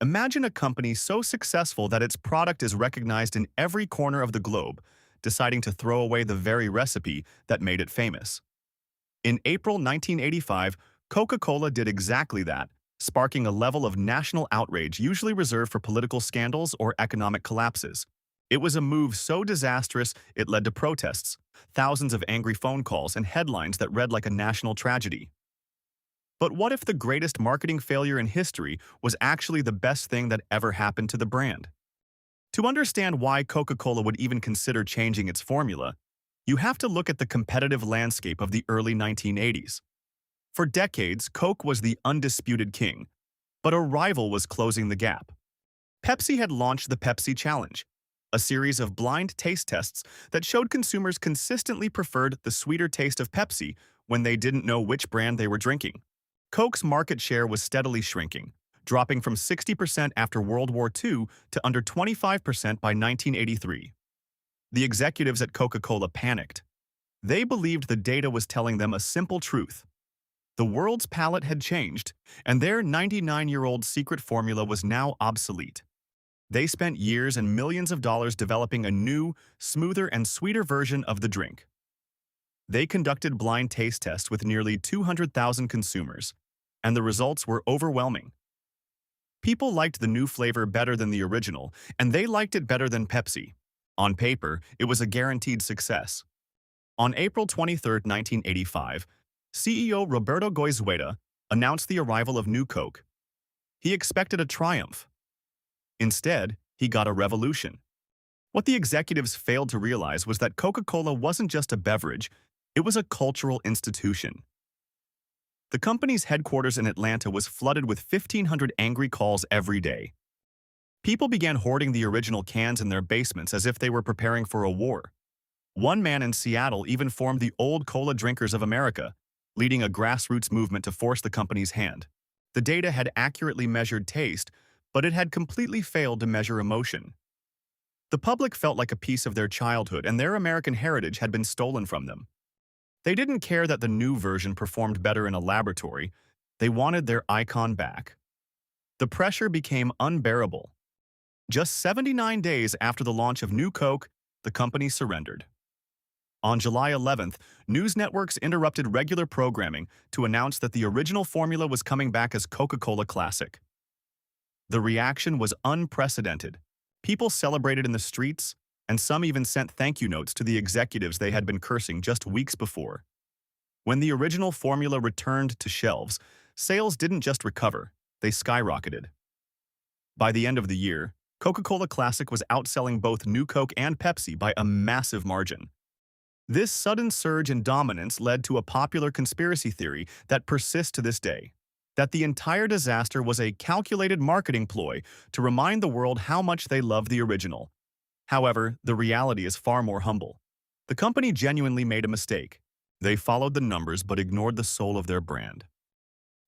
Imagine a company so successful that its product is recognized in every corner of the globe, deciding to throw away the very recipe that made it famous. In April 1985, Coca-Cola did exactly that, sparking a level of national outrage usually reserved for political scandals or economic collapses. It was a move so disastrous it led to protests, thousands of angry phone calls, and headlines that read like a national tragedy. But what if the greatest marketing failure in history was actually the best thing that ever happened to the brand? To understand why Coca-Cola would even consider changing its formula, you have to look at the competitive landscape of the early 1980s. For decades, Coke was the undisputed king, but a rival was closing the gap. Pepsi had launched the Pepsi Challenge, a series of blind taste tests that showed consumers consistently preferred the sweeter taste of Pepsi when they didn't know which brand they were drinking. Coke's market share was steadily shrinking, dropping from 60% after World War II to under 25% by 1983. The executives at Coca-Cola panicked. They believed the data was telling them a simple truth. The world's palate had changed, and their 99-year-old secret formula was now obsolete. They spent years and millions of dollars developing a new, smoother and sweeter version of the drink. They conducted blind taste tests with nearly 200,000 consumers, and the results were overwhelming. People liked the new flavor better than the original, and they liked it better than Pepsi. On paper, it was a guaranteed success. On April 23, 1985, CEO Roberto Goizueta announced the arrival of New Coke. He expected a triumph. Instead, he got a revolution. What the executives failed to realize was that Coca-Cola wasn't just a beverage, it was a cultural institution. The company's headquarters in Atlanta was flooded with 1,500 angry calls every day. People began hoarding the original cans in their basements as if they were preparing for a war. One man in Seattle even formed the Old Cola Drinkers of America, leading a grassroots movement to force the company's hand. The data had accurately measured taste, but it had completely failed to measure emotion. The public felt like a piece of their childhood, and their American heritage had been stolen from them. They didn't care that the new version performed better in a laboratory. They wanted their icon back. The pressure became unbearable. Just 79 days after the launch of New Coke, the company surrendered. On July 11th, news networks interrupted regular programming to announce that the original formula was coming back as Coca-Cola Classic. The reaction was unprecedented. People celebrated in the streets, and some even sent thank-you notes to the executives they had been cursing just weeks before. When the original formula returned to shelves, sales didn't just recover, they skyrocketed. By the end of the year, Coca-Cola Classic was outselling both New Coke and Pepsi by a massive margin. This sudden surge in dominance led to a popular conspiracy theory that persists to this day, that the entire disaster was a calculated marketing ploy to remind the world how much they love the original. However, the reality is far more humble. The company genuinely made a mistake. They followed the numbers but ignored the soul of their brand.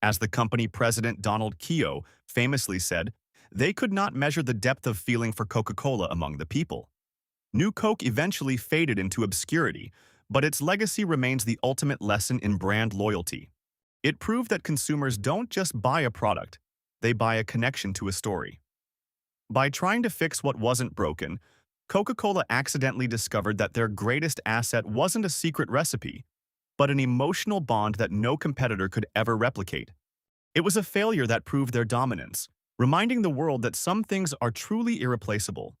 As the company president Donald Keogh famously said, they could not measure the depth of feeling for Coca-Cola among the people. New Coke eventually faded into obscurity, but its legacy remains the ultimate lesson in brand loyalty. It proved that consumers don't just buy a product, they buy a connection to a story. By trying to fix what wasn't broken, Coca-Cola accidentally discovered that their greatest asset wasn't a secret recipe, but an emotional bond that no competitor could ever replicate. It was a failure that proved their dominance, reminding the world that some things are truly irreplaceable.